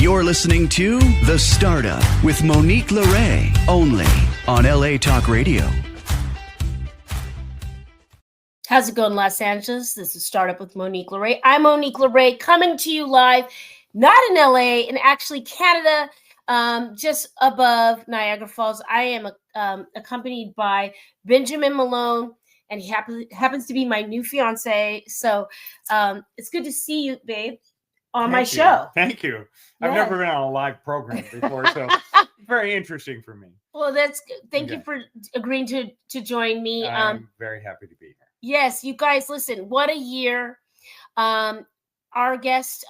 You're listening to The Startup with Monique Lore, only on LA Talk Radio. How's it going, Los Angeles? This is Startup with Monique Lore. I'm Monique Lore, coming to you live, not in LA, in actually Canada, just above Niagara Falls. I am accompanied by Ben Malone, and he happens to be my new fiance. So it's good to see you, babe, on my show. Thank you. I've never been on a live program before, so very interesting for me. Well, that's good. Thank you for agreeing to join me. I'm very happy to be here. Yes, you guys, listen, what a year. Our guest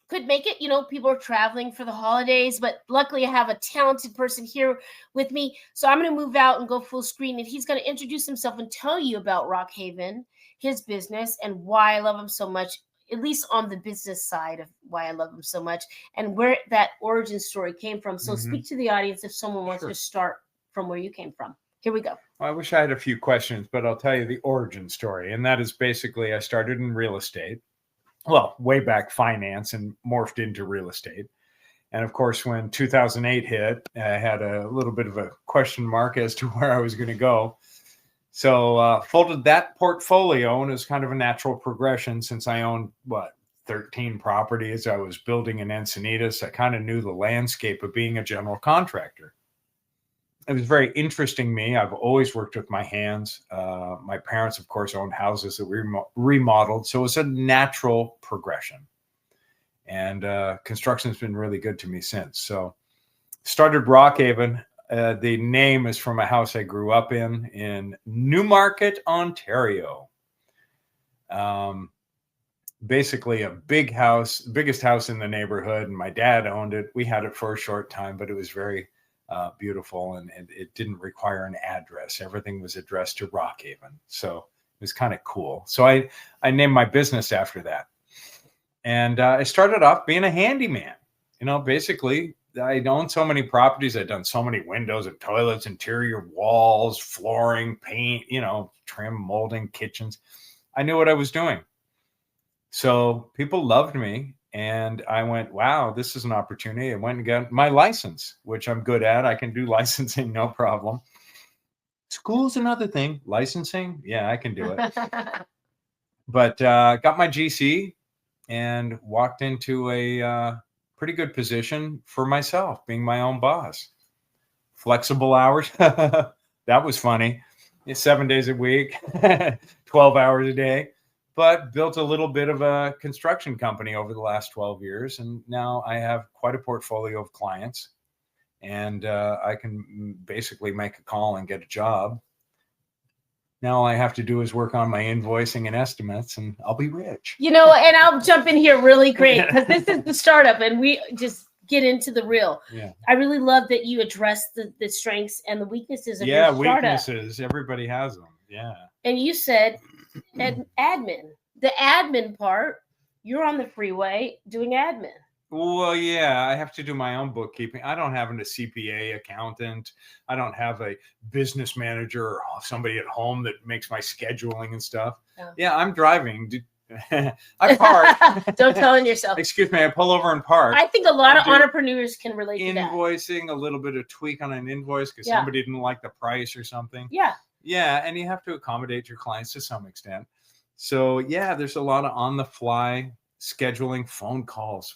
could make it. You know, people are traveling for the holidays, but luckily I have a talented person here with me. So I'm going to move out and go full screen, and he's going to introduce himself and tell you about Rockhaven, his business, and why I love him so much, at least on the business side of why I love him so much, and where that origin story came from. So speak to the audience if someone wants to start from where you came from. Here we go. Well, I wish I had a few questions, but I'll tell you the origin story. And that is basically I started in real estate. Well, way back finance and morphed into real estate. And of course, when 2008 hit, I had a little bit of a question mark as to where I was going to go. So folded that portfolio, and it was kind of a natural progression since I owned, 13 properties. I was building in Encinitas. I kind of knew the landscape of being a general contractor. It was very interesting to me. I've always worked with my hands. My parents, of course, owned houses that we remodeled. So it was a natural progression. And construction has been really good to me since. So started Rockhaven. The name is from a house I grew up in Newmarket, Ontario. Basically a big house, biggest house in the neighborhood. And my dad owned it. We had it for a short time, but it was very beautiful, and it didn't require an address. Everything was addressed to Rockhaven. So it was kind of cool. So I named my business after that. And I started off being a handyman. You know, basically, I owned so many properties. I'd done so many windows and toilets, interior walls, flooring, paint, trim, molding, kitchens. I knew what I was doing. So people loved me. And I went, wow, this is an opportunity. I went and got my license, which I'm good at. I can do licensing, no problem. School's another thing. Licensing, yeah, I can do it. But got my GC and walked into a pretty good position for myself, being my own boss. Flexible hours. That was funny. 7 days a week, 12 hours a day. But built a little bit of a construction company over the last 12 years. And now I have quite a portfolio of clients. And I can basically make a call and get a job. Now all I have to do is work on my invoicing and estimates, and I'll be rich. And I'll jump in here really great, because this is the startup, and we just get into the real. Yeah. I really love that you address the strengths and the weaknesses of your startup. Yeah, weaknesses. Everybody has them. Yeah. And you said admin. The admin part, you're on the freeway doing admin. Well, yeah, I have to do my own bookkeeping. I don't have a CPA accountant. I don't have a business manager or somebody at home that makes my scheduling and stuff. Oh. Yeah, I'm driving. I park. Don't tell on yourself. Excuse me, I pull over and park. I think a lot of entrepreneurs can relate to that. Invoicing, a little bit of tweak on an invoice because somebody didn't like the price or something. Yeah. Yeah, and you have to accommodate your clients to some extent. So, yeah, there's a lot of on-the-fly scheduling phone calls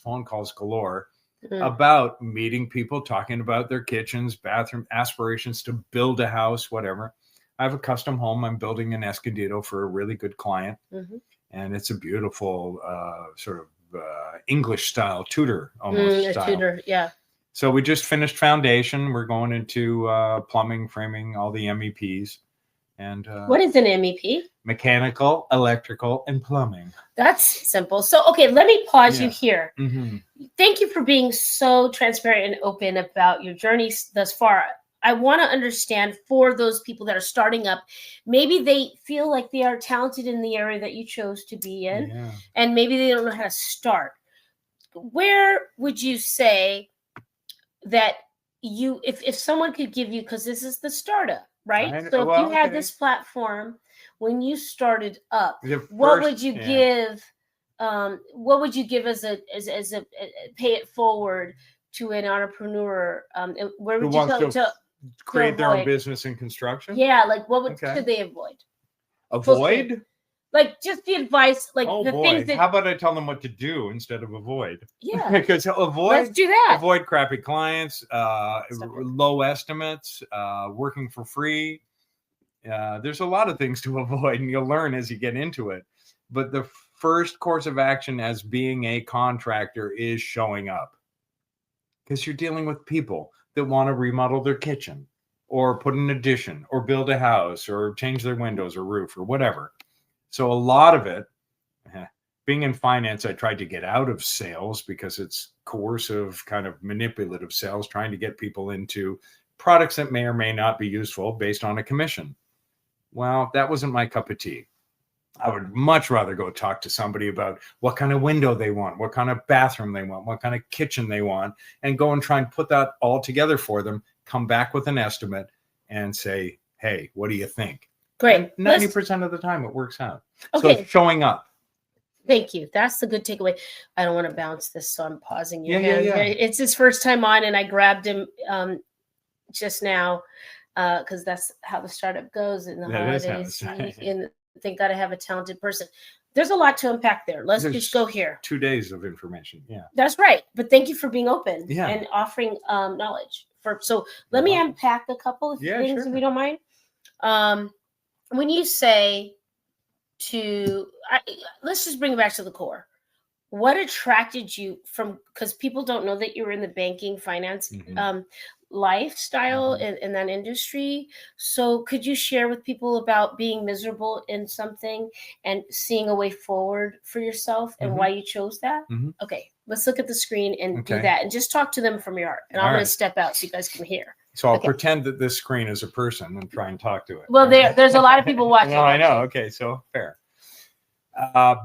galore about meeting people, talking about their kitchens, bathroom aspirations to build a house, whatever. I have a custom home I'm building in Escondido for a really good client. And it's a beautiful sort of English-style Tudor almost style. Tudor, yeah. So we just finished foundation. We're going into plumbing, framing, all the MEPs. And what is an MEP? Mechanical, electrical, and plumbing. That's simple. So, okay, let me pause you here. Thank you for being so transparent and open about your journey thus far. I want to understand, for those people that are starting up, maybe they feel like they are talented in the area that you chose to be in, and maybe they don't know how to start. Where would you say that if someone could give you, because this is the startup, right? So if you had this platform when you started up, what would you give what would you give as a pay it forward to an entrepreneur? Where Who would you wants tell to create their own avoid? business in construction? Yeah, like what would Okay. should they avoid? Avoid? Like just the advice, like Oh the boy. things that. How about I tell them what to do instead of avoid? Yeah. Because Let's avoid do that. avoid crappy clients, low estimates, working for free. There's a lot of things to avoid, and you'll learn as you get into it. But the first course of action as being a contractor is showing up, because you're dealing with people that want to remodel their kitchen or put an addition or build a house or change their windows or roof or whatever. So a lot of it, being in finance, I tried to get out of sales because it's coercive, kind of manipulative sales, trying to get people into products that may or may not be useful based on a commission. Well, that wasn't my cup of tea. I would much rather go talk to somebody about what kind of window they want, what kind of bathroom they want, what kind of kitchen they want, and go and try and put that all together for them, come back with an estimate and say, hey, what do you think? Great. And 90% of the time it works out. Okay. So showing up. Thank you. That's the good takeaway. I don't want to bounce this, so I'm pausing you. Yeah. It's his first time on, and I grabbed him just now because that's how the startup goes in the holidays. And thank God I have a talented person. There's a lot to unpack there. Let's just go here. 2 days of information. Yeah. That's right. But thank you for being open Yeah. and offering knowledge. So let me unpack a couple of things, if you don't mind. When you say let's just bring it back to the core. What attracted you from, because people don't know that you were in the banking finance lifestyle in that industry. So could you share with people about being miserable in something and seeing a way forward for yourself and why you chose that? Okay, let's look at the screen and do that and just talk to them from your heart. And I'm going to step out so you guys can hear. So I'll pretend that this screen is a person and try and talk to it. Well, there's a lot of people watching. No, I know. Okay, so fair.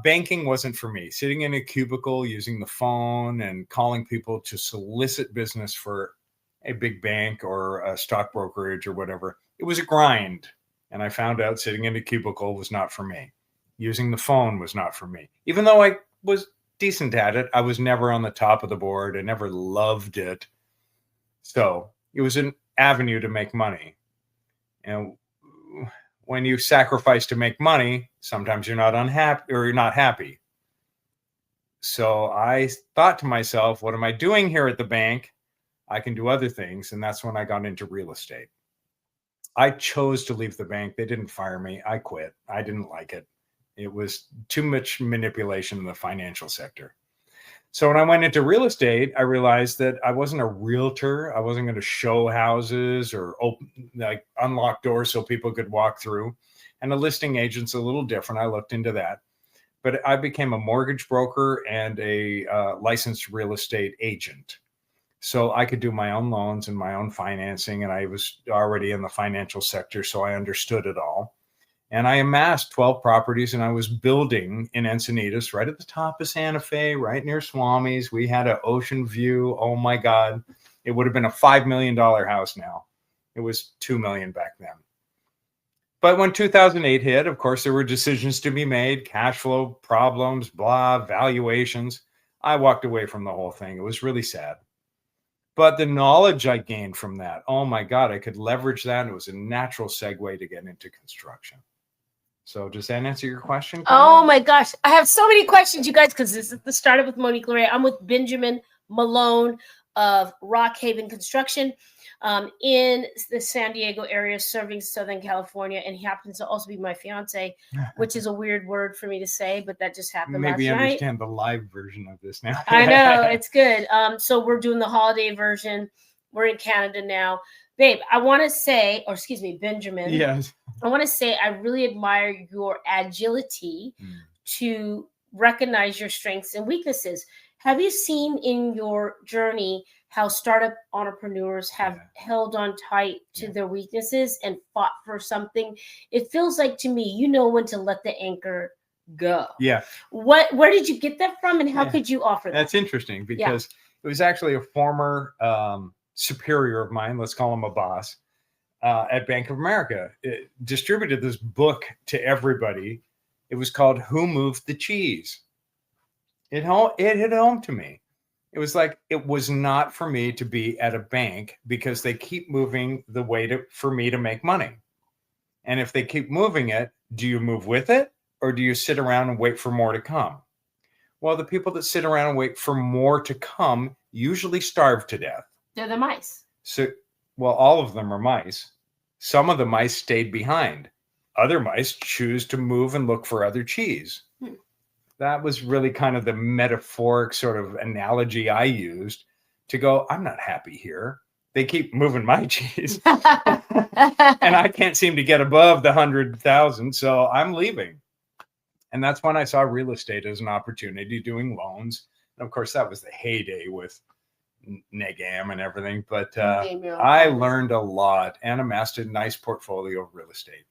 Banking wasn't for me. Sitting in a cubicle, using the phone and calling people to solicit business for a big bank or a stock brokerage or whatever. It was a grind. And I found out sitting in a cubicle was not for me. Using the phone was not for me. Even though I was decent at it, I was never on the top of the board. I never loved it. So it was an avenue to make money. And when you sacrifice to make money, sometimes you're not unhappy or you're not happy. So I thought to myself, what am I doing here at the bank? I can do other things. And that's when I got into real estate. I chose to leave the bank. They didn't fire me. I quit. I didn't like it. It was too much manipulation in the financial sector. So when I went into real estate, I realized that I wasn't a realtor. I wasn't going to show houses or unlock doors so people could walk through. And a listing agent's a little different. I looked into that. But I became a mortgage broker and a licensed real estate agent. So I could do my own loans and my own financing. And I was already in the financial sector, so I understood it all. And I amassed 12 properties, and I was building in Encinitas, right at the top of Santa Fe, right near Swami's. We had an ocean view. Oh my God. It would have been a $5 million house now. It was $2 million back then. But when 2008 hit, of course, there were decisions to be made, cash flow problems, blah, valuations. I walked away from the whole thing. It was really sad. But the knowledge I gained from that, oh my God, I could leverage that. It was a natural segue to get into construction. So does that answer your question, Carmen? Oh my gosh. I have so many questions, you guys, because this is the start with Monique Lore. I'm with Ben Malone of Rock Haven Construction in the San Diego area, serving Southern California. And he happens to also be my fiance, which is a weird word for me to say, but that just happened last night. Maybe understand the live version of this now. I know, it's good. So we're doing the holiday version. We're in Canada now. Babe, I want to say, or excuse me, Benjamin. Yes. I want to say I really admire your agility to recognize your strengths and weaknesses. Have you seen in your journey how startup entrepreneurs have held on tight to their weaknesses and fought for something? It feels like to me, you know when to let the anchor go. Yeah. Where did you get that from, and how could you offer that? That's interesting because it was actually a former superior of mine, let's call him a boss, at Bank of America. It distributed this book to everybody. It was called Who Moved the Cheese? It hit home to me. It was like, it was not for me to be at a bank because they keep moving the way for me to make money. And if they keep moving it, do you move with it or do you sit around and wait for more to come? Well, the people that sit around and wait for more to come usually starve to death. They're the mice. So, well, all of them are mice. Some of the mice stayed behind. Other mice choose to move and look for other cheese. That was really kind of the metaphoric sort of analogy I used to go, I'm not happy here. They keep moving my cheese. And I can't seem to get above the 100,000. So I'm leaving. And that's when I saw real estate as an opportunity, doing loans. And of course, that was the heyday with Negam and everything. But I learned a lot and amassed a nice portfolio of real estate.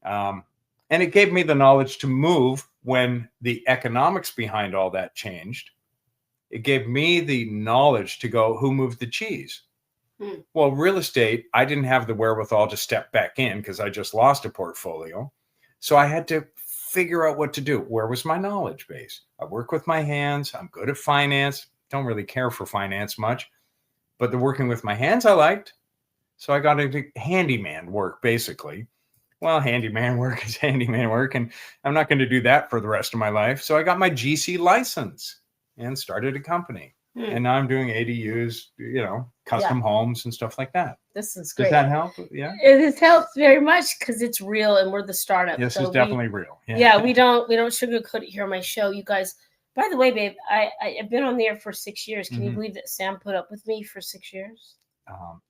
And it gave me the knowledge to move when the economics behind all that changed. It gave me the knowledge to go, who moved the cheese? Well, real estate, I didn't have the wherewithal to step back in because I just lost a portfolio. So I had to figure out what to do. Where was my knowledge base? I work with my hands. I'm good at finance. Don't really care for finance much, but the working with my hands I liked. So I got into handyman work, basically. Well, handyman work is handyman work, and I'm not going to do that for the rest of my life. So I got my GC license and started a company. And now I'm doing ADUs, custom homes and stuff like that. This is great. Does that help? Yeah. It helps very much because it's real and we're the startup. This is definitely real. Yeah, we don't sugarcoat it here on my show. You guys, by the way, babe, I've been on there for 6 years. Can you believe that Sam put up with me for 6 years?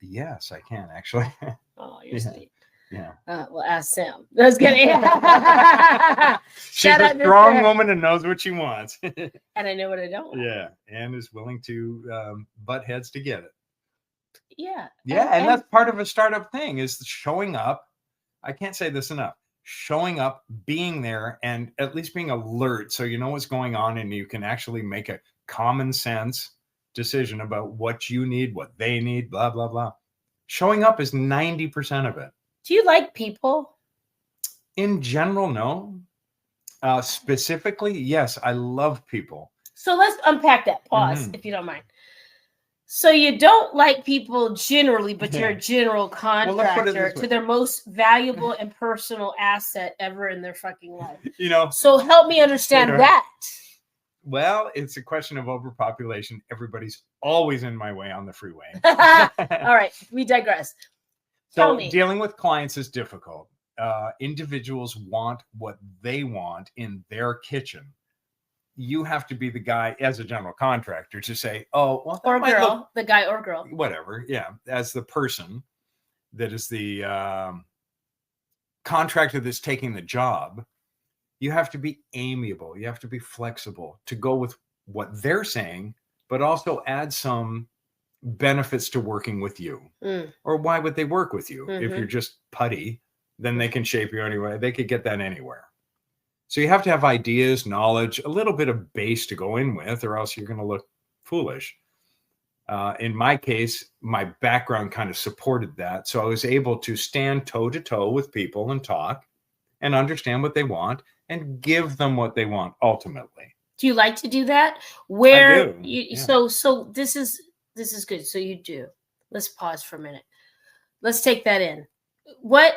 Yes, I can actually. Oh, you're sweet. Yeah. Well, ask Sam. I was kidding. She's a strong woman and knows what she wants. And I know what I don't want. Yeah. And is willing to butt heads to get it. Yeah. Yeah. And that's part of a startup thing is showing up. I can't say this enough. Showing up, being there, and at least being alert so you know what's going on and you can actually make a common sense decision about what you need, what they need, blah, blah, blah. Showing up is 90% of it. Do you like people? In general, no. Specifically, yes, I love people. So let's unpack that. Pause, if you don't mind. So you don't like people generally, but you're a general contractor to their most valuable and personal asset ever in their fucking life. So help me understand that. Well, it's a question of overpopulation. Everybody's always in my way on the freeway. All right, we digress. So dealing with clients is difficult. Individuals want what they want in their kitchen. You have to be the guy as a general contractor to say, oh, well, or girl, the guy or girl, whatever. Yeah. As the person that is the contractor that's taking the job, you have to be amiable. You have to be flexible to go with what they're saying, but also add some benefits to working with you. Or why would they work with you? If you're just putty, then they can shape you anyway. They could get that anywhere. So you have to have ideas, knowledge, a little bit of base to go in with, or else you're going to look foolish. In my case, my background kind of supported that. So I was able to stand toe to toe with people and talk and understand what they want and give them what they want ultimately. Do you like to do that? Where I do. Yeah. So this is good. So you do. Let's pause for a minute. Let's take that in. What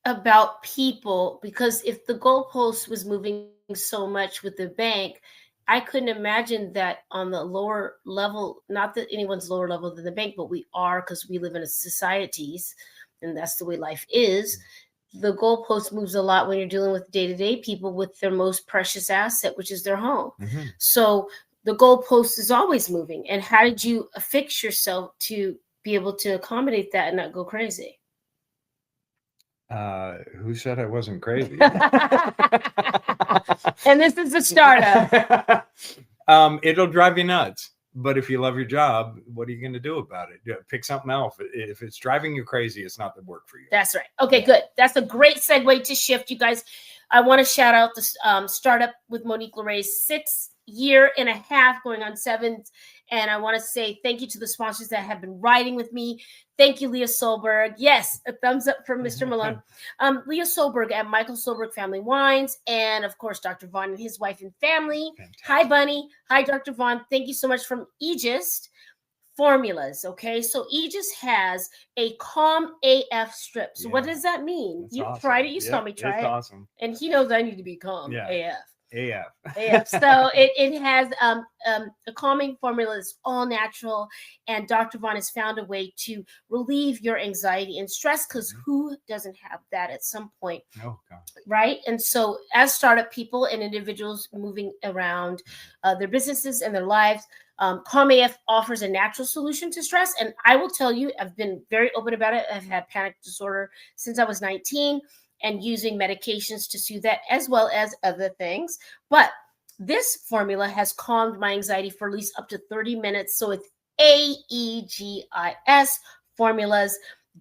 about people? Because if the goalpost was moving so much with the bank, I couldn't imagine that on the lower level, not that anyone's lower level than the bank, but we are because we live in a societies and that's the way life is. The goalpost moves a lot when you're dealing with day-to-day people with their most precious asset, which is their home. So the goalpost is always moving. And how did you affix yourself to be able to accommodate that and not go crazy? Who said I wasn't crazy? And this is a startup. It'll drive you nuts. But if you love your job, what are you going to do about it? Pick something else. If it's driving you crazy, it's not the work for you. That's right. Okay, good. That's a great segue to shift, you guys. I want to shout out the Startup with Monique Lore's 6 year and a half, going on 7th. And I want to say thank you to the sponsors that have been riding with me. Thank you, Leah Solberg. Yes, a thumbs up for Mr. Malone. Leah Solberg at Michael Solberg Family Wines. And of course, Dr. Vaughn and his wife and family. Fantastic. Hi, Bunny. Hi, Dr. Vaughn. Thank you so much from Aegis Formulas. Okay, so Aegis has a Calm AF strip. So what does that mean? That's You awesome. tried it. You saw me try it. Awesome. And he knows I need to be calm AF. AF. AF. So it has a calming formula that's all natural, and Dr. Vaughn has found a way to relieve your anxiety and stress, because who doesn't have that at some point? Oh, God. Right? And so as startup people and individuals moving around their businesses and their lives, Calm AF offers a natural solution to stress. And I will tell you, I've been very open about it. I've had panic disorder since I was 19. And using medications to soothe that, as well as other things. But this formula has calmed my anxiety for at least up to 30 minutes. So it's AEGIS Formulas.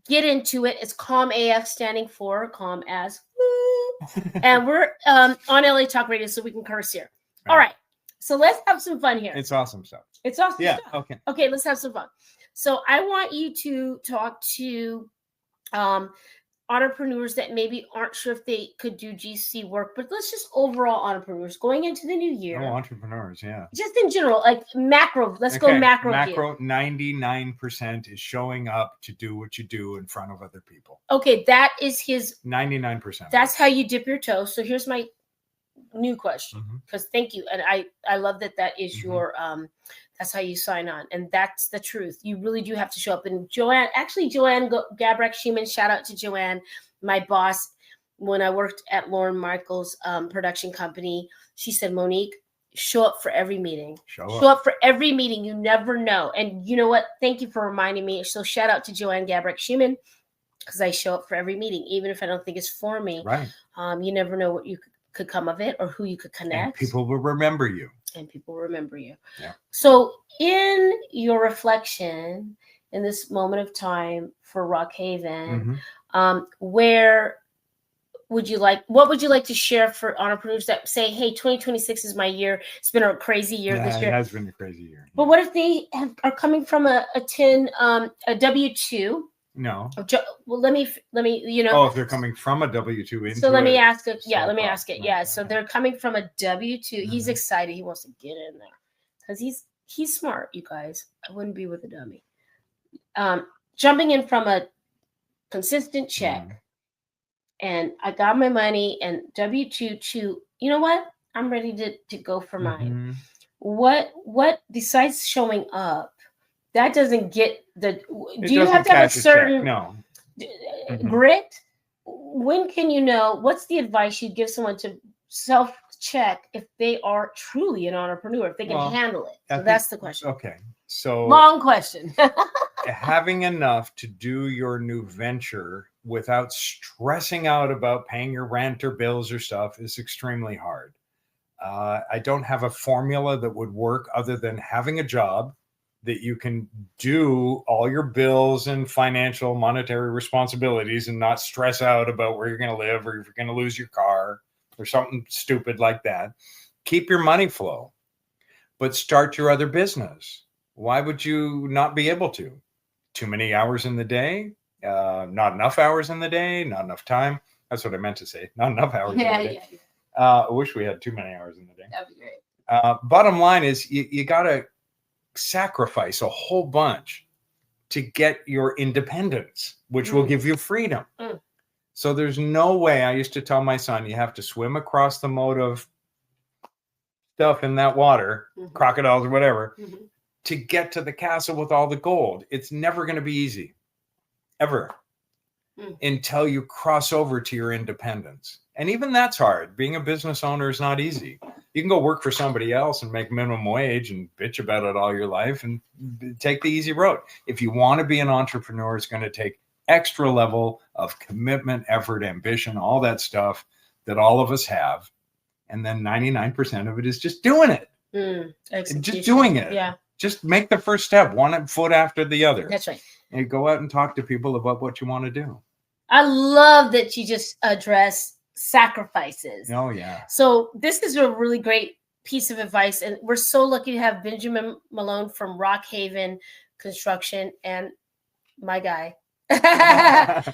Get into it. It's Calm AF, standing for Calm as Woo. And we're on LA Talk Radio, so we can curse here. All right. So let's have some fun here. It's awesome stuff. It's awesome Yeah. stuff. Okay. Okay, let's have some fun. So I want you to talk to entrepreneurs that maybe aren't sure if they could do GC work, but let's just overall entrepreneurs going into the new year. Oh, entrepreneurs, yeah. Just in general, like macro. Let's go macro. Macro, 99% is showing up to do what you do in front of other people. Okay, that is his 99%. That's how you dip your toe. So here's my new question, because thank you, and I love that is your that's how you sign on, and that's the truth. You really do have to show up. And Joanne Gabrek-Schumann, shout out to Joanne, my boss when I worked at Lauren Michaels production company. She said, Monique, show up for every meeting. Show up for every meeting. You never know. And you know what? Thank you for reminding me. So shout out to Joanne Gabrek-Schumann, because I show up for every meeting, even if I don't think it's for me. Right. You never know what you could come of it, or who you could connect. And people will remember you. Yeah. So in your reflection in this moment of time for Rock Haven, what would you like to share for entrepreneurs that say, hey, 2026 is my year. It's been a crazy year this year. It has been a crazy year. But what if they are coming from a W-2? No. Well, let me, Oh, if they're coming from a W-2 into. So let me ask it. Yeah, let me ask it. Yeah. So they're coming from a W-2. He's excited. He wants to get in there because he's smart, you guys. I wouldn't be with a dummy. Jumping in from a consistent check, and I got my money, and W-2 to, you know what? I'm ready to go for mine. What besides showing up? That doesn't get the. Do you have to have a certain grit? When can you know? What's the advice you'd give someone to self-check if they are truly an entrepreneur, if they can handle it? So that's the question. Okay, so long question. Having enough to do your new venture without stressing out about paying your rent or bills or stuff is extremely hard. I don't have a formula that would work other than having a job that you can do all your bills and financial monetary responsibilities and not stress out about where you're going to live or if you're going to lose your car or something stupid like that. Keep your money flow, but start your other business. Why would you not be able to? Too many hours in the day, not enough hours in the day, not enough time. That's what I meant to say. Not enough hours in the day. I wish we had too many hours in the day. That'd be great. Bottom line is you got to sacrifice a whole bunch to get your independence, which will give you freedom. So there's no way. I used to tell my son, you have to swim across the moat of stuff in that water, crocodiles or whatever, to get to the castle with all the gold. It's never going to be easy, ever, until you cross over to your independence. And even that's hard. Being a business owner is not easy. You can go work for somebody else and make minimum wage and bitch about it all your life and take the easy road. If you want to be an entrepreneur, it's going to take extra level of commitment, effort, ambition, all that stuff that all of us have. And then 99% of it is just doing it. Just doing it. Yeah. Just make the first step, one foot after the other. That's right. And go out and talk to people about what you want to do. I love that you just address sacrifices. Oh, yeah. So this is a really great piece of advice. And we're so lucky to have Benjamin Malone from Rock Haven Construction and my guy.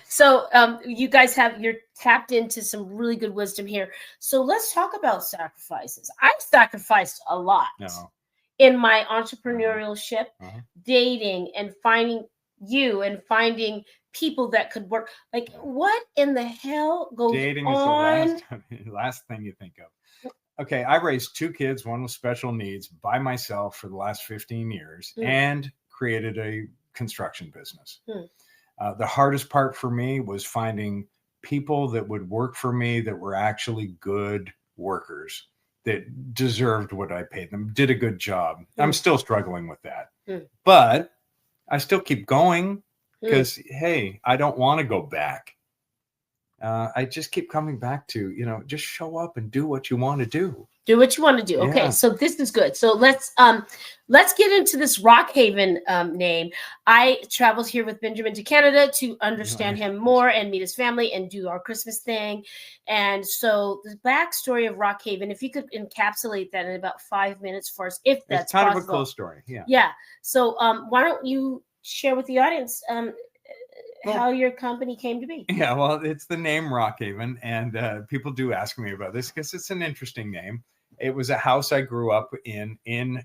So you guys you're tapped into some really good wisdom here. So let's talk about sacrifices. I've sacrificed a lot in my entrepreneurship, dating, and finding you and finding people that could work. Like, what in the hell goes dating on? Is the last thing you think of. Okay, I raised 2 kids, one with special needs, by myself for the last 15 years and created a construction business. The hardest part for me was finding people that would work for me that were actually good workers, that deserved what I paid them, did a good job. I'm still struggling with that. But I still keep going because, hey, I don't want to go back. I just keep coming back to, just show up and do what you want to do. Do what you want to do. Okay, so this is good. So let's get into this Rock Haven name. I traveled here with Benjamin to Canada to understand him more and meet his family and do our Christmas thing. And so the backstory of Rock Haven, if you could encapsulate that in about 5 minutes for us, if that's possible. It's kind of a cool story. Yeah. So why don't you share with the audience how your company came to be? Yeah, well, it's the name Rock Haven, and people do ask me about this because it's an interesting name. It was a house I grew up in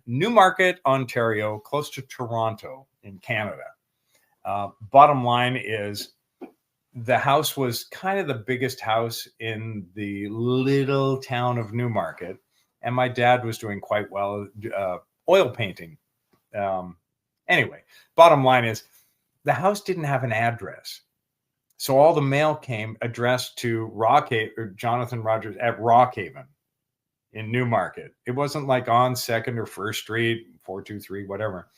Newmarket, Ontario, close to Toronto in Canada. Bottom line is the house was kind of the biggest house in the little town of Newmarket, and my dad was doing quite well, oil painting. Anyway, bottom line is the house didn't have an address. So all the mail came addressed to Jonathan Rogers at Rock Haven in Newmarket. It wasn't like on 2nd or 1st Street, 423, whatever.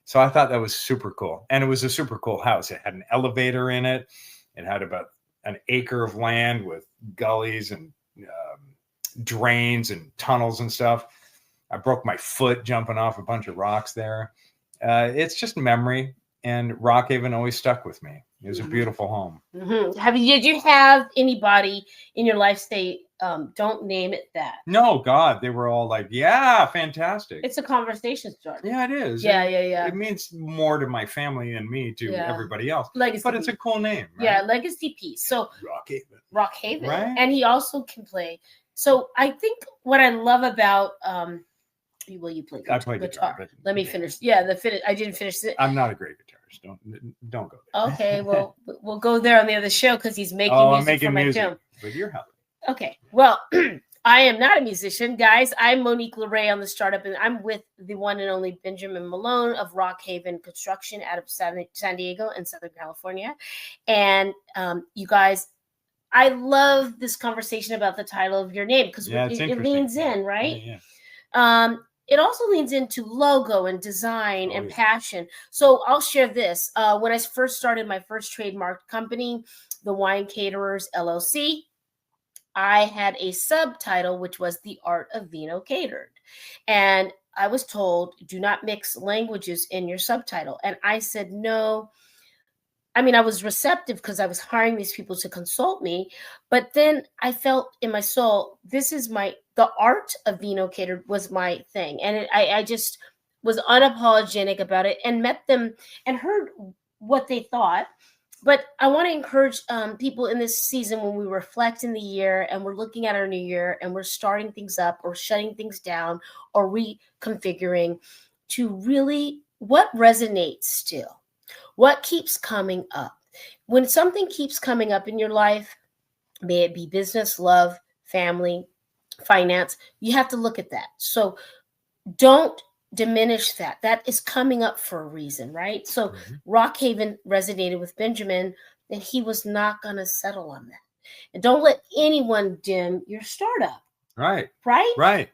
So I thought that was super cool. And it was a super cool house. It had an elevator in it. It had about an acre of land with gullies and drains and tunnels and stuff. I broke my foot jumping off a bunch of rocks there. It's just memory. And Rock Haven always stuck with me. It was a beautiful home. Did you have anybody in your life say, don't name it that? No, God, they were all like, yeah, fantastic. It's a conversation starter. Yeah, it is. Yeah. It means more to my family and me to everybody else. Legacy but it's a cool name, right? Yeah, legacy piece. So Rock Haven. Right? And he also can play. So I think what I love about you play guitar? I play guitar. Let me finish. Yeah, I didn't finish it. I'm not a great guitarist. Don't go there. Okay, well, we'll go there on the other show because he's making music for my film. But you're helping. Okay, well, I am not a musician, guys. I'm Monique Lore on the startup, and I'm with the one and only Benjamin Malone of Rock Haven Construction out of San Diego and Southern California. And you guys, I love this conversation about the title of your name because it leans in, right? Yeah. It also leans into logo and design and passion. So I'll share this. When I first started my first trademark company, the Wine Caterers LLC, I had a subtitle, which was The Art of Vino Catered. And I was told, do not mix languages in your subtitle. And I said, no. I mean, I was receptive because I was hiring these people to consult me. But then I felt in my soul, the art of Vino Catered was my thing. And I just was unapologetic about it and met them and heard what they thought. But I want to encourage people in this season when we reflect in the year and we're looking at our new year and we're starting things up or shutting things down or reconfiguring to really what resonates still. What keeps coming up? When something keeps coming up in your life, may it be business, love, family, finance, you have to look at that. So don't diminish that. That is coming up for a reason, right? So Rock Haven resonated with Benjamin, and he was not going to settle on that. And don't let anyone dim your startup. Right. Right? Right.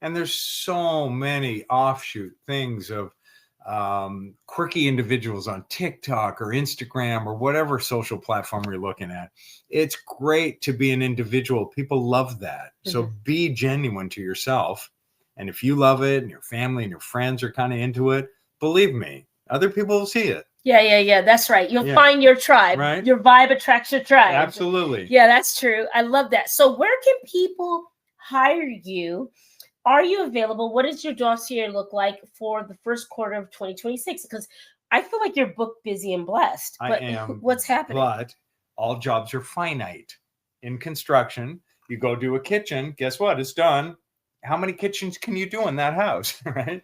And there's so many offshoot things of quirky individuals on TikTok or Instagram or whatever social platform you're looking at. It's great to be an individual. People love that. So be genuine to yourself. And if you love it and your family and your friends are kind of into it, believe me, other people will see it. Yeah. That's right. You'll find your tribe. Right? Your vibe attracts your tribe. Absolutely. Yeah, that's true. I love that. So where can people hire you? Are you available? What does your dossier look like for the first quarter of 2026? Because I feel like you're booked, busy, and blessed. I But am. what's happening? But all jobs are finite. In construction, you go do a kitchen. Guess what? It's done. How many kitchens can you do in that house, right?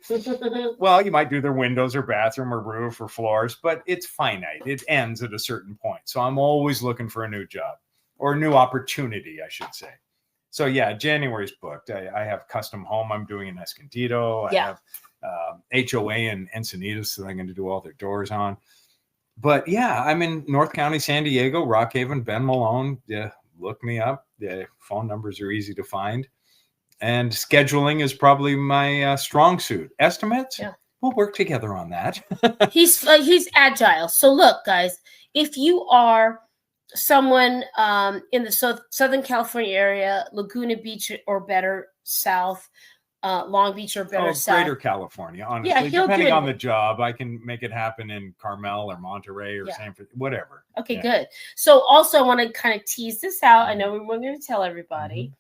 Well, you might do their windows or bathroom or roof or floors, but it's finite. It ends at a certain point. So I'm always looking for a new job or a new opportunity, I should say. So yeah, January's booked. I have custom home I'm doing in Escondido. I have HOA in Encinitas that I'm going to do all their doors on. But yeah, I'm in North County, San Diego, Rockhaven, Ben Malone. Yeah, look me up. The phone numbers are easy to find. And scheduling is probably my strong suit. Estimates? Yeah. We'll work together on that. He's agile. So look, guys, if you are someone in the Southern California area, Laguna Beach or better south, Long Beach or better south. Greater California, honestly. Yeah, depending on the job, I can make it happen in Carmel or Monterey or San Francisco, whatever. Okay, good. So also I want to kind of tease this out. I know we weren't going to tell everybody,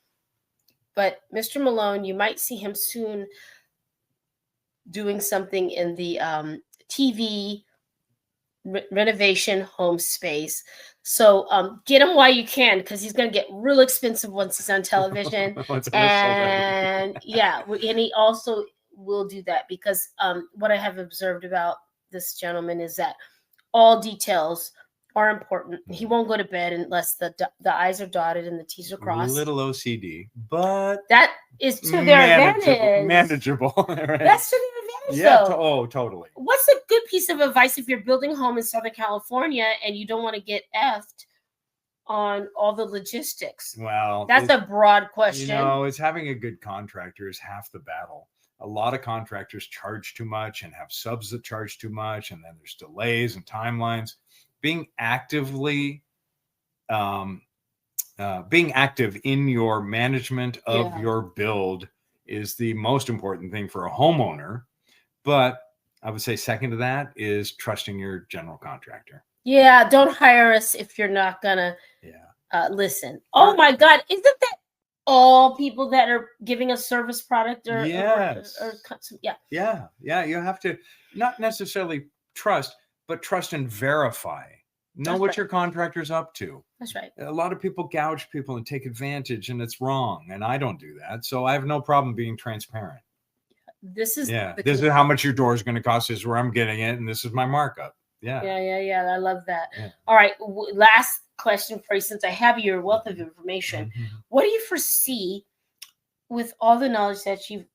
but Mr. Malone, you might see him soon doing something in the TV renovation home space. So get him while you can, because he's going to get real expensive once he's on television. And and he also will do that because what I have observed about this gentleman is that all details are important. He won't go to bed unless the I's are dotted and the T's are crossed. A little OCD, but that is to their advantage. Manageable. Right? That's to their advantage, though. Totally. What's a good piece of advice if you're building a home in Southern California and you don't want to get effed on all the logistics? Well, that's a broad question. It's having a good contractor is half the battle. A lot of contractors charge too much and have subs that charge too much, and then there's delays and timelines. Being active in your management of your build is the most important thing for a homeowner. But I would say second to that is trusting your general contractor. Yeah, don't hire us if you're not gonna listen. Oh my God, isn't that all people that are giving a service product or you have to not necessarily trust, but trust and verify. Know what your contractor's up to. That's right. A lot of people gouge people and take advantage, and it's wrong. And I don't do that. So I have no problem being transparent. This is this is how much your door is going to cost. This is where I'm getting it, and this is my markup. Yeah. I love that. Yeah. All right. Last question for you, since I have your wealth of information. What do you foresee with all the knowledge that you've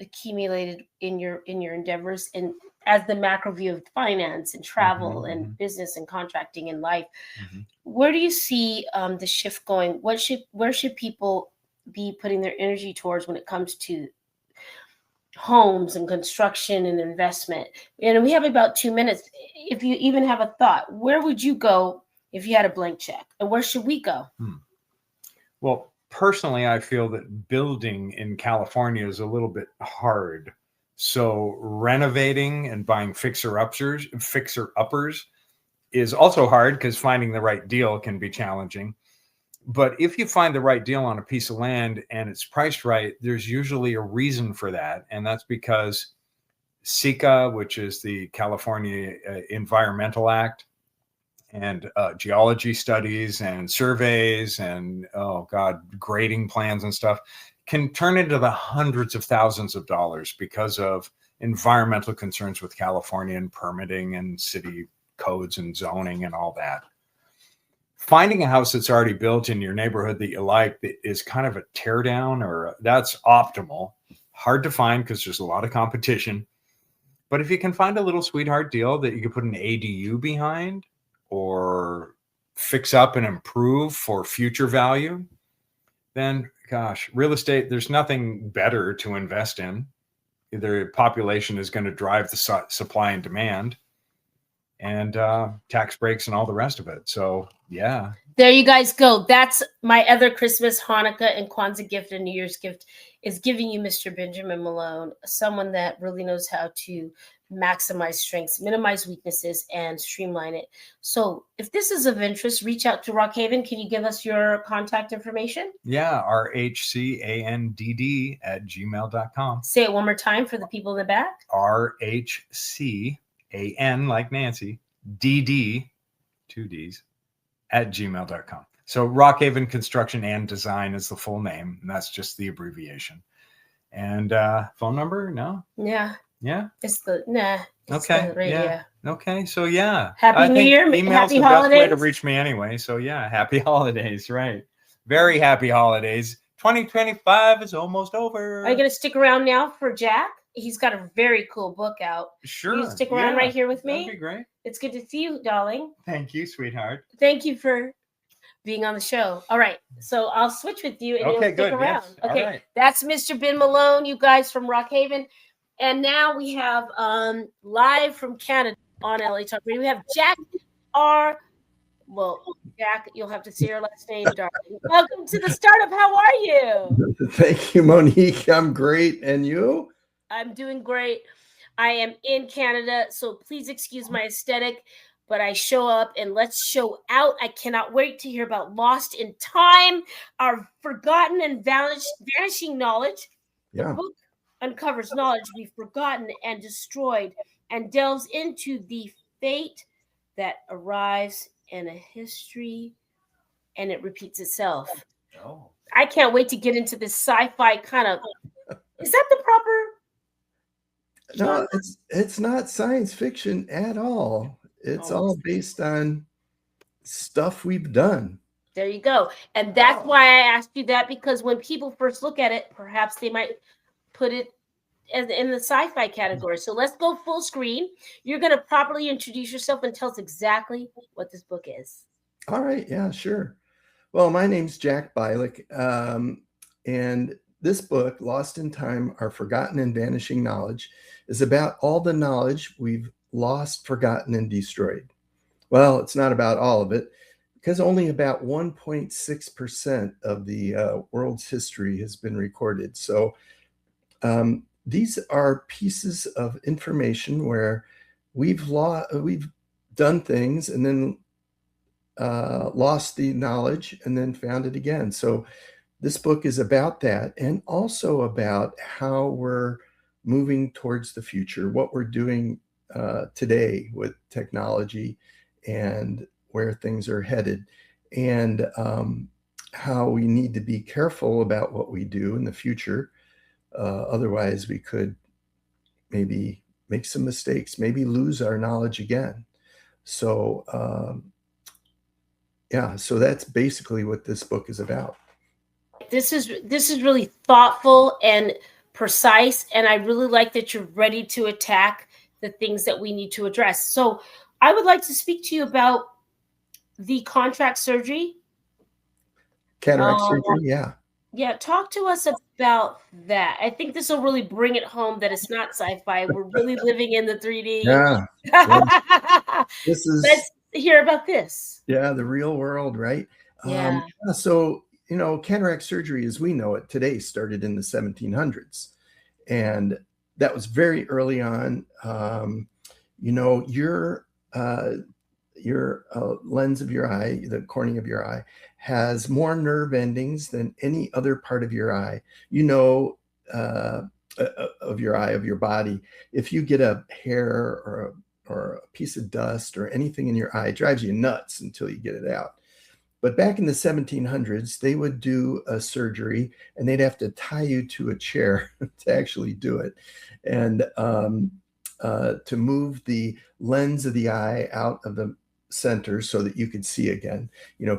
accumulated in your endeavors and as the macro view of finance and travel and business and contracting and life? Where do you see the shift going? Where should people be putting their energy towards when it comes to homes and construction and investment? And we have about 2 minutes. If you even have a thought, where would you go if you had a blank check? And where should we go? Well, personally, I feel that building in California is a little bit hard. So renovating and buying fixer-uppers is also hard because finding the right deal can be challenging. But if you find the right deal on a piece of land and it's priced right, there's usually a reason for that. And that's because SECA, which is the California Environmental Act, and geology studies and surveys and, grading plans and stuff can turn into the hundreds of thousands of dollars because of environmental concerns with California and permitting and city codes and zoning and all that. Finding a house that's already built in your neighborhood that you like that is kind of a tear down that's optimal. Hard to find because there's a lot of competition. But if you can find a little sweetheart deal that you can put an ADU behind or fix up and improve for future value, then real estate, there's nothing better to invest in. The population is going to drive the supply and demand, and tax breaks and all the rest of it. So, yeah. There you guys go. That's my other Christmas, Hanukkah, and Kwanzaa gift and New Year's gift is giving you Mr. Benjamin Malone, someone that really knows how to maximize strengths, minimize weaknesses, and streamline it. So if this is of interest, reach out to Rockhaven. Can you give us your contact information? Yeah, rhcandd@gmail.com. Say it one more time for the people in the back. rhcan, like Nancy, dd, 2 Ds, @gmail.com. So Rockhaven Construction and Design is the full name, and that's just the abbreviation. And phone number? No? Yeah. Yeah? It's the, it's Okay. the radio. Yeah. Okay. So yeah. Happy New Year. Email's Happy the best way to holidays. reach me anyway. So yeah, happy holidays. Right. Very happy holidays. 2025 is almost over. Are you going to stick around now for Jack? He's got a very cool book out. Sure. You stick around right here with me? That'd be great. It's good to see you, darling. Thank you, sweetheart. Thank you for being on the show. All right. So I'll switch with you and you'll stick good. around. Yes. Okay. All right. That's Mr. Ben Malone, you guys from Rockhaven. And now we have live from Canada on LA Talk Radio. We have Jack R. Well, Jack, you'll have to say your last name, darling. Welcome to the startup. How are you? Thank you, Monique. I'm great. And you? I'm doing great. I am in Canada, so please excuse my aesthetic, but I show up and let's show out. I cannot wait to hear about Lost in Time, our forgotten and vanishing knowledge. Yeah. The book uncovers knowledge we've forgotten and destroyed and delves into the fate that arrives in a history and it repeats itself. Oh. I can't wait to get into this sci-fi kind of, is that the proper? No, it's not science fiction at all. It's all based on stuff we've done. There you go. And that's why I asked you that, because when people first look at it, perhaps they might put it in the sci-fi category. So let's go full screen. You're going to properly introduce yourself and tell us exactly what this book is. All right. Yeah, sure. Well, my name's Jack Bialik. And this book, Lost in Time, Our Forgotten and Vanishing Knowledge, is about all the knowledge we've lost, forgotten, and destroyed. Well, it's not about all of it, because only about 1.6% of the world's history has been recorded. So these are pieces of information where we've done things and then lost the knowledge and then found it again. So this book is about that, and also about how we're moving towards the future, what we're doing today with technology and where things are headed, and how we need to be careful about what we do in the future. Otherwise, we could maybe make some mistakes, maybe lose our knowledge again. So, yeah, so that's basically what this book is about. This is really thoughtful and precise, and I really like that you're ready to attack the things that we need to address. So I would like to speak to you about the contract surgery. Cataract surgery, yeah. Yeah, talk to us about that. I think this will really bring it home that it's not sci-fi. We're really living in the 3D. Yeah. This is, Let's hear about this. Yeah, the real world, right? Yeah. So, cataract surgery as we know it today started in the 1700s. And that was very early on. Your lens of your eye, the cornea of your eye, has more nerve endings than any other part of your eye. Of your eye, of your body. If you get a hair or a piece of dust or anything in your eye, it drives you nuts until you get it out. But back in the 1700s, they would do a surgery and they'd have to tie you to a chair to actually do it. And to move the lens of the eye out of the center so that you could see again.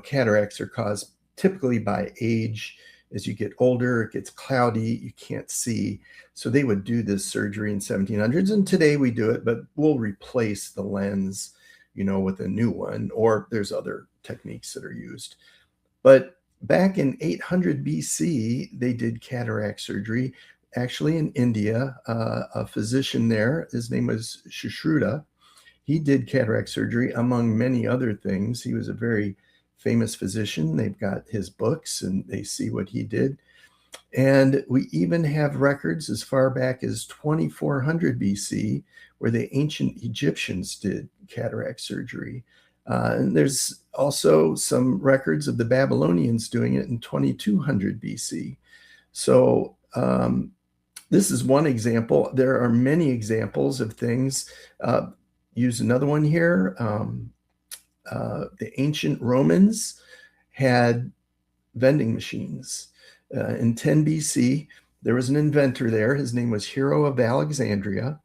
Cataracts are caused typically by age. As you get older, it gets cloudy, you can't see. So they would do this surgery in 1700s. And today we do it, but we'll replace the lens, with a new one, or there's other techniques that are used. But back in 800 BC, they did cataract surgery, actually in India. A physician there, his name was Shishruta. He did cataract surgery, among many other things. He was a very famous physician. They've got his books and they see what he did. And we even have records as far back as 2400 BC where the ancient Egyptians did cataract surgery. And there's also some records of the Babylonians doing it in 2200 BC. So this is one example. There are many examples of things. Use another one here. The ancient Romans had vending machines. In 10 BC, there was an inventor there. His name was Hero of Alexandria,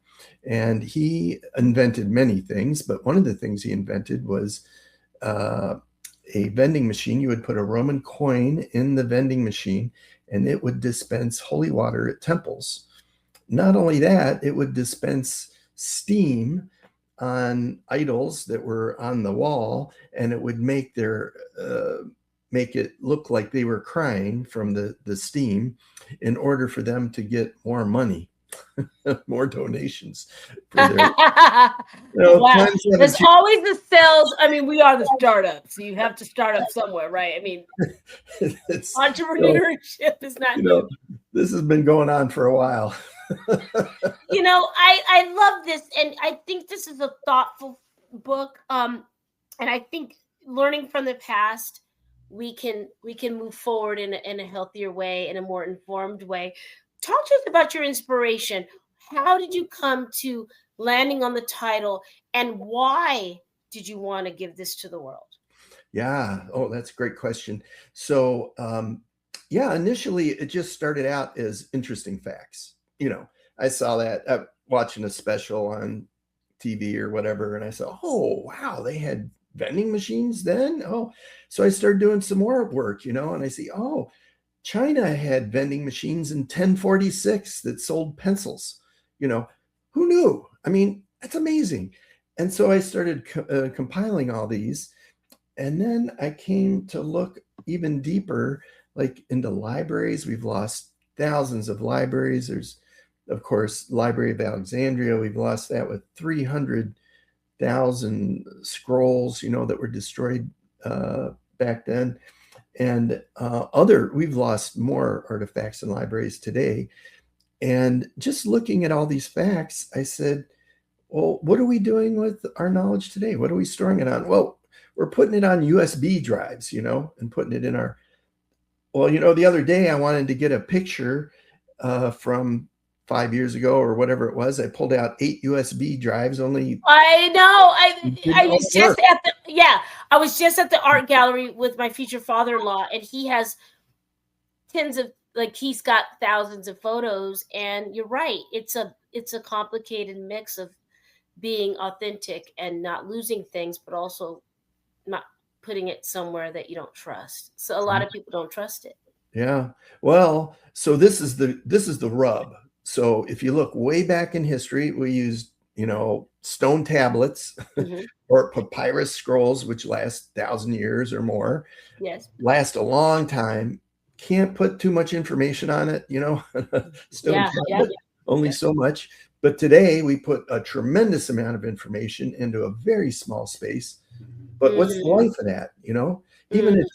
and he invented many things, but one of the things he invented was a vending machine. You would put a Roman coin in the vending machine, and it would dispense holy water at temples. Not only that, it would dispense steam on idols that were on the wall, and it would make it look like they were crying from the steam in order for them to get more money, more donations for their wow. There's always the sales. I mean, we are the startup, so you have to start up somewhere, right? I mean, entrepreneurship is not new. This has been going on for a while. I love this, and I think this is a thoughtful book. And I think learning from the past, we can move forward in a healthier way, in a more informed way. Talk to us about your inspiration. How did you come to landing on the title, and why did you want to give this to the world? Yeah. Oh, that's a great question. So, initially it just started out as interesting facts. I saw that watching a special on TV or whatever, and I saw, oh, wow, they had vending machines then. Oh, so I started doing some more work, and I see, oh, China had vending machines in 1046 that sold pencils. Who knew? I mean, that's amazing. And so I started compiling all these, and then I came to look even deeper, like into libraries. We've lost thousands of libraries. There's, of course, Library of Alexandria. We've lost that with 300,000 scrolls, that were destroyed back then. And we've lost more artifacts in libraries today. And just looking at all these facts, I said, well, what are we doing with our knowledge today? What are we storing it on? Well, we're putting it on USB drives, and putting it in our, the other day I wanted to get a picture from 5 years ago or whatever it was. I pulled out 8 USB drives only. I know. I was just I was just at the art gallery with my future father-in-law, and he has he's got thousands of photos, and you're right. It's a complicated mix of being authentic and not losing things, but also not putting it somewhere that you don't trust. So a lot of people don't trust it. Yeah. Well, so this is the rub. So if you look way back in history, we used, stone tablets or papyrus scrolls, which last 1,000 years or more. Yes. Last a long time. Can't put too much information on it, stone tablet, only so much. But today we put a tremendous amount of information into a very small space. But what's the life of that, Even if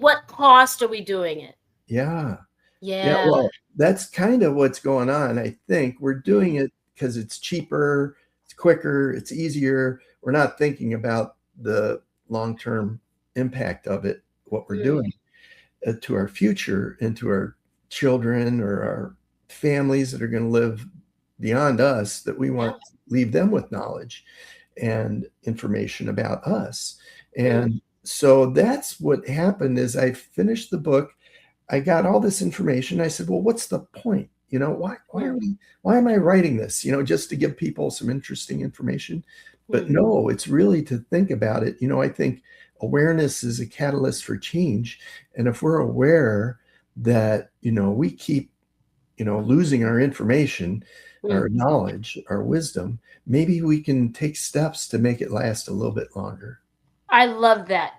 what cost are we doing it? Yeah. Well, that's kind of what's going on. I think we're doing it because it's cheaper, it's quicker, it's easier. We're not thinking about the long-term impact of it, what we're doing to our future and to our children or our families that are going to live beyond us, that we want to leave them with knowledge and information about us. And so that's what happened. Is I finished the book. I got all this information. I said, well, what's the point? Why am I writing this? Just to give people some interesting information. But no, it's really to think about it. I think awareness is a catalyst for change. And if we're aware that, we keep, losing our information, our knowledge, our wisdom, maybe we can take steps to make it last a little bit longer. I love that.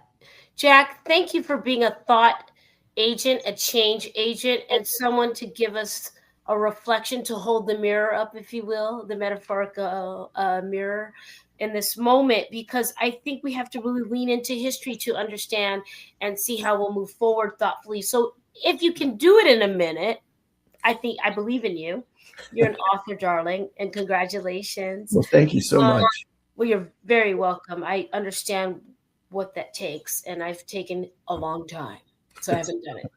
Jack, thank you for being a thought agent, a change agent, and someone to give us a reflection, to hold the mirror up, if you will, the metaphorical mirror. in this moment, because I think we have to really lean into history to understand and see how we'll move forward thoughtfully. So if you can do it in a minute, I believe in you. You're an author, darling, and congratulations. Well, thank you so much. Well, you're very welcome. I understand what that takes, and I've taken a long time, so I haven't done it.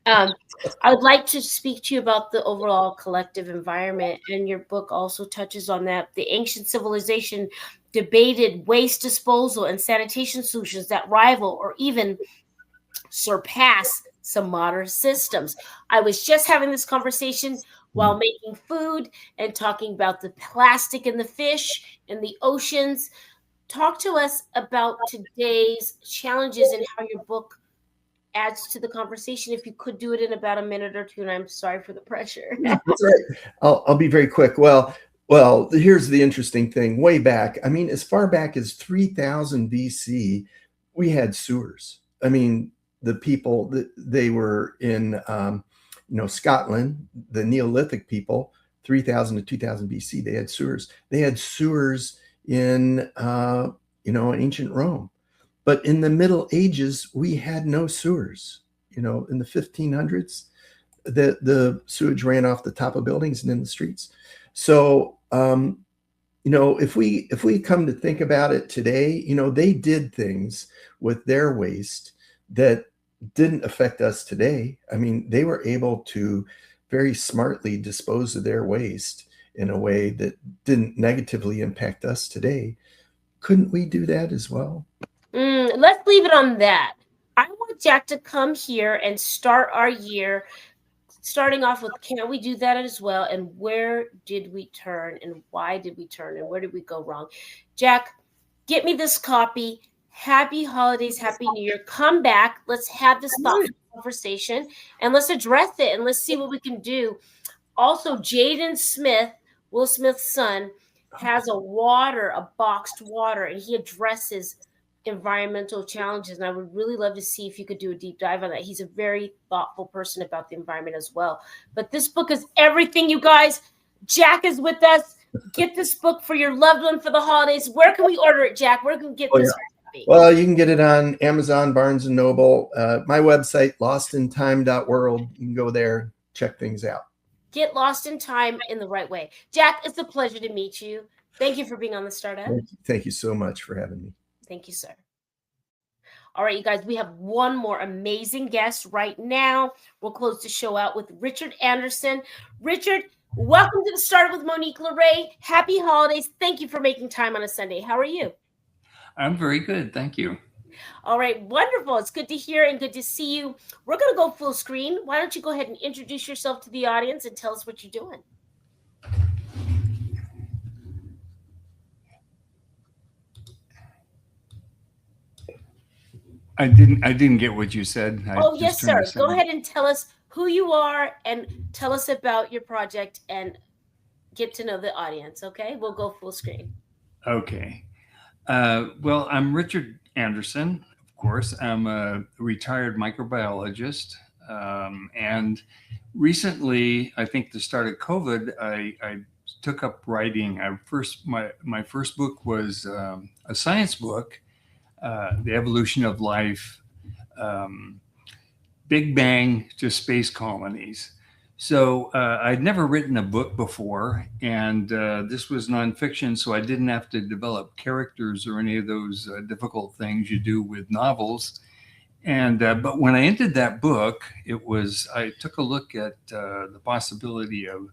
I would like to speak to you about the overall collective environment, and your book also touches on that. The ancient civilization debated waste disposal and sanitation solutions that rival or even surpass some modern systems. I was just having this conversation while making food and talking about the plastic in the fish in the oceans. Talk to us about today's challenges and how your book adds to the conversation. If you could do it in about a minute or two, and I'm sorry for the pressure. That's right. I'll be very quick. Well, here's the interesting thing. Way back, I mean, as far back as 3000 BC, we had sewers. I mean, the people that they were in, Scotland, the Neolithic people, 3000 to 2000 BC, they had sewers. They had sewers in, ancient Rome. But in the Middle Ages, we had no sewers. In the 1500s, the sewage ran off the top of buildings and in the streets. So, if we come to think about it today, they did things with their waste that didn't affect us today. I mean, they were able to very smartly dispose of their waste in a way that didn't negatively impact us today. Couldn't we do that as well? Let's leave it on that. I want Jack to come here and start our year, starting off with, can we do that as well? And where did we turn and why did we turn and where did we go wrong? Jack, get me this copy. Happy holidays, happy New Year. Come back. Let's have this thoughtful conversation and let's address it and let's see what we can do. Also, Jaden Smith, Will Smith's son, has a boxed water, and he addresses environmental challenges. And I would really love to see if you could do a deep dive on that. He's a very thoughtful person about the environment as well. But this book is everything, you guys. Jack is with us. Get this book for your loved one for the holidays. Where can we order it, Jack? Where can we get this? Well, you can get it on Amazon, Barnes & Noble, my website, lostintime.world. You can go there, check things out. Get lost in time in the right way. Jack, it's a pleasure to meet you. Thank you for being on the Startup. Thank you so much for having me. Thank you, sir. All right, you guys, we have one more amazing guest right now. We'll close the show out with Richard Anderson. Richard, welcome to the Startup with Monique Lore. Happy holidays. Thank you for making time on a Sunday. How are you? I'm very good. Thank you. All right. Wonderful. It's good to hear and good to see you. We're going to go full screen. Why don't you go ahead and introduce yourself to the audience and tell us what you're doing? I didn't get what you said. Yes, sir. Go ahead and tell us who you are and tell us about your project and get to know the audience. Okay. We'll go full screen. Okay. Well, I'm Richard Anderson, of course. I'm a retired microbiologist. And recently, I think the start of COVID, I took up writing. My first book was a science book, The Evolution of Life, Big Bang to Space Colonies. So I'd never written a book before, and this was nonfiction, so I didn't have to develop characters or any of those difficult things you do with novels. And but when I entered that book, I took a look at the possibility of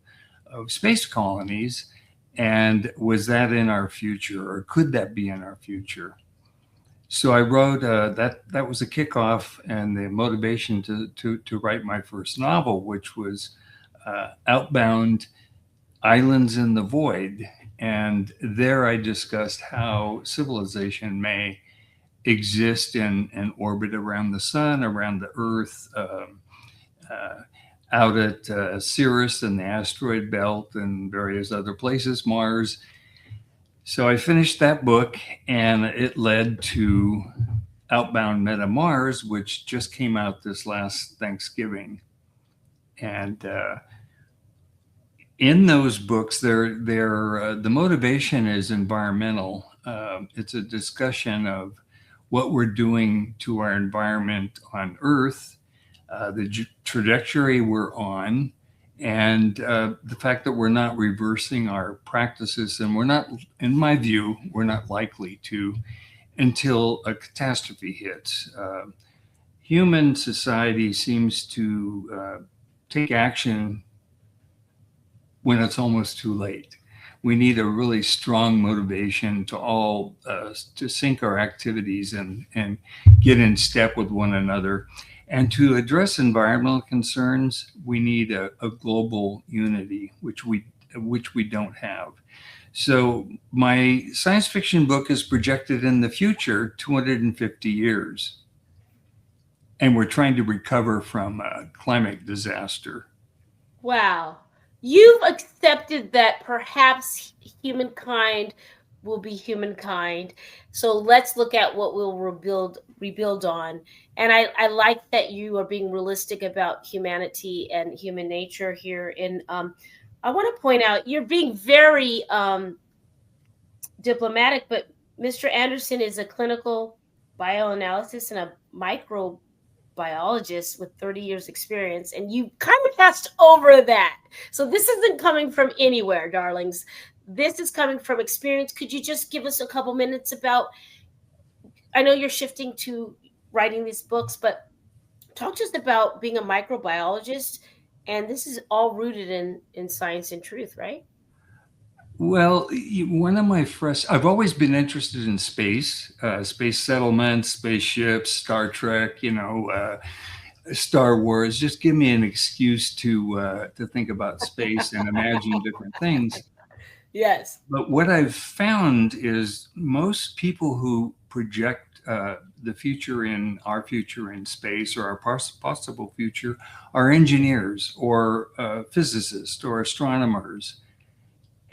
space colonies, and was that in our future, or could that be in our future? So I wrote that was a kickoff and the motivation to write my first novel, which was Outbound: Islands in the Void. And there I discussed how civilization may exist in orbit around the sun, around the Earth, out at Sirius and the asteroid belt and various other places, Mars. So I finished that book, and it led to Outbound Meta Mars, which just came out this last Thanksgiving. And in those books, the motivation is environmental. It's a discussion of what we're doing to our environment on Earth, the trajectory we're on, and the fact that we're not reversing our practices, and we're not, in my view, we're not likely to until a catastrophe hits. Human society seems to take action when it's almost too late. We need a really strong motivation to all to sync our activities and get in step with one another. And to address environmental concerns, we need a global unity, which we don't have. So my science fiction book is projected in the future, 250 years. And we're trying to recover from a climate disaster. Wow. You've accepted that perhaps humankind will be humankind. So let's look at what we'll rebuild on. And I like that you are being realistic about humanity and human nature here. And I want to point out, you're being very diplomatic, but Mr. Anderson is a clinical bioanalyst and a microbiologist with 30 years experience, and you kind of passed over that. So this isn't coming from anywhere, darlings. This is coming from experience. Could you just give us a couple minutes about, I know you're shifting to writing these books, but talk to us about being a microbiologist, and this is all rooted in science and truth, right? Well, one of my I've always been interested in space, space settlements, spaceships, Star Trek, Star Wars. Just give me an excuse to think about space and imagine different things. Yes. But what I've found is most people who project the future in our future in space, or our possible future, are engineers or physicists or astronomers.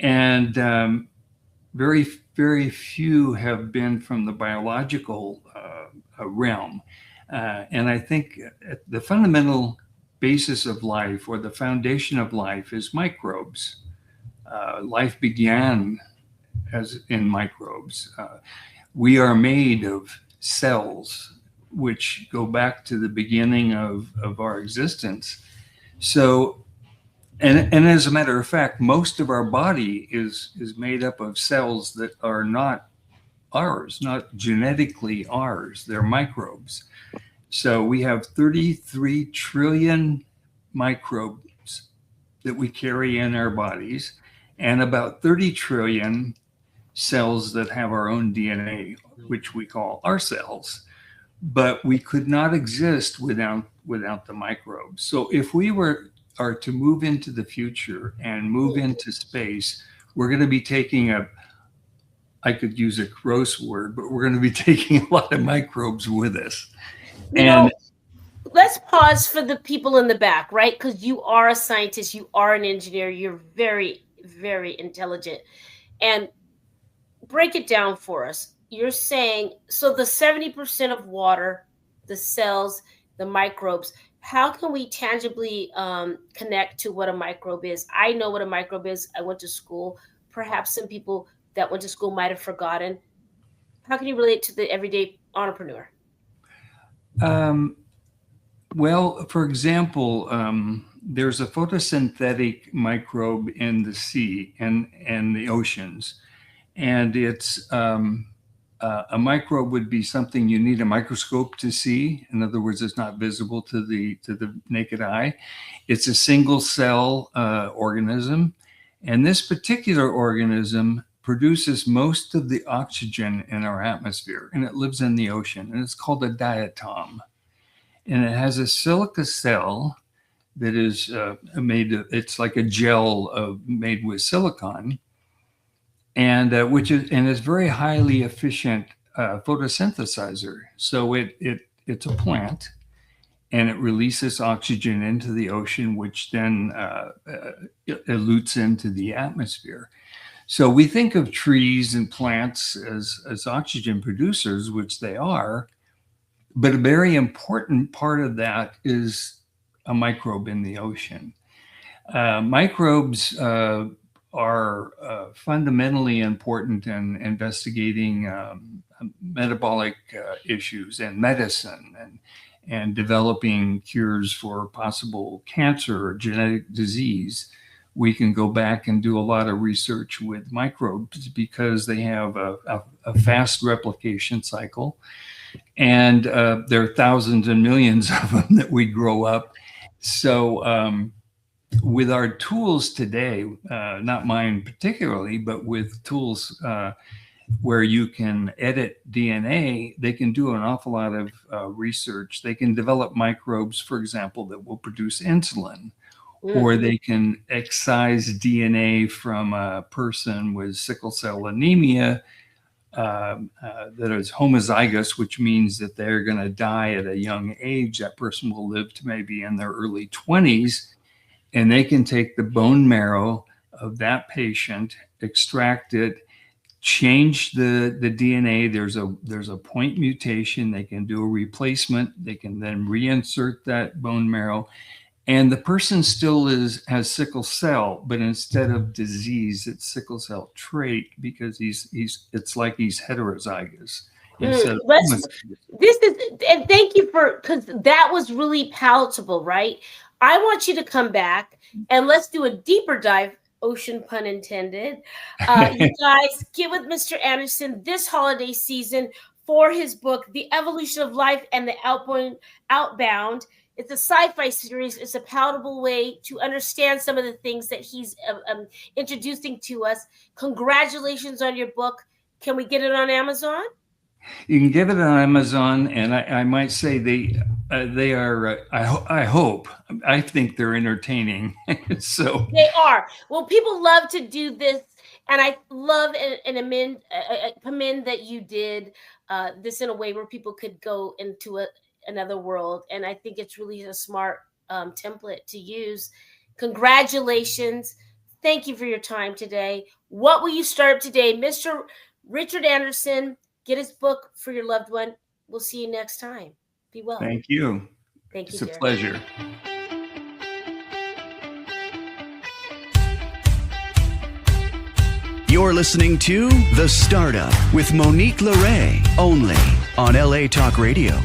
And very, very few have been from the biological realm. And I think the fundamental basis of life, or the foundation of life, is microbes. Life began as in microbes. We are made of cells, which go back to the beginning of our existence. So, and as a matter of fact, most of our body is made up of cells that are not ours, not genetically ours. They're microbes. So we have 33 trillion microbes that we carry in our bodies, and about 30 trillion cells that have our own DNA, which we call our cells. But we could not exist without the microbes. So if we are to move into the future and move into space, we're going to be taking I could use a gross word, but we're going to be taking a lot of microbes with us. Let's pause for the people in the back, right? Because you are a scientist, you are an engineer, you're very, very intelligent. And break it down for us. You're saying, so the 70% of water, the cells, the microbes, how can we tangibly connect to what a microbe is? I know what a microbe is. I went to school. Perhaps some people that went to school might have forgotten. How can you relate to the everyday entrepreneur? Well, for example, there's a photosynthetic microbe in the sea and the oceans. And it's a microbe would be something you need a microscope to see. In other words, it's not visible to the naked eye. It's a single cell organism. And this particular organism produces most of the oxygen in our atmosphere, and it lives in the ocean, and it's called a diatom. And it has a silica cell that is it's like a gel made with silicon, and is very highly efficient photosynthesizer. So it's a plant, and it releases oxygen into the ocean, which then elutes into the atmosphere. So we think of trees and plants as oxygen producers, which they are, but a very important part of that is a microbe in the ocean. Microbes are fundamentally important in investigating metabolic issues and medicine and developing cures for possible cancer or genetic disease. We can go back and do a lot of research with microbes because they have a fast replication cycle. And there are thousands and millions of them that we grow up. So with our tools today, not mine particularly, but with tools where you can edit DNA, they can do an awful lot of research. They can develop microbes, for example, that will produce insulin, or they can excise DNA from a person with sickle cell anemia that is homozygous, which means that they're going to die at a young age. That person will live to maybe in their early 20s, and they can take the bone marrow of that patient, extract it, change the DNA. There's a point mutation. They can do a replacement. They can then reinsert that bone marrow, and the person still has sickle cell, but instead of disease, it's sickle cell trait because it's like he's heterozygous. This is, and thank you because that was really palatable, right? I want you to come back and let's do a deeper dive. Ocean pun intended. You guys get with Mr. Anderson this holiday season for his book, The Evolution of Life and the Outbound. It's a sci-fi series. It's a palatable way to understand some of the things that he's introducing to us. Congratulations on your book. Can we get it on Amazon? You can get it on Amazon, and I might say they are. I hope. I think they're entertaining. So they are. Well, people love to do this, and I love and commend that you did this in a way where people could go into another world, and I think it's really a smart template to use. Congratulations! Thank you for your time today. What will you start today, Mr. Richard Anderson? Get his book for your loved one. We'll see you next time. Be well. Thank you. Thank you. It's a pleasure. You're listening to The Startup with Monique Lore, only on LA Talk Radio.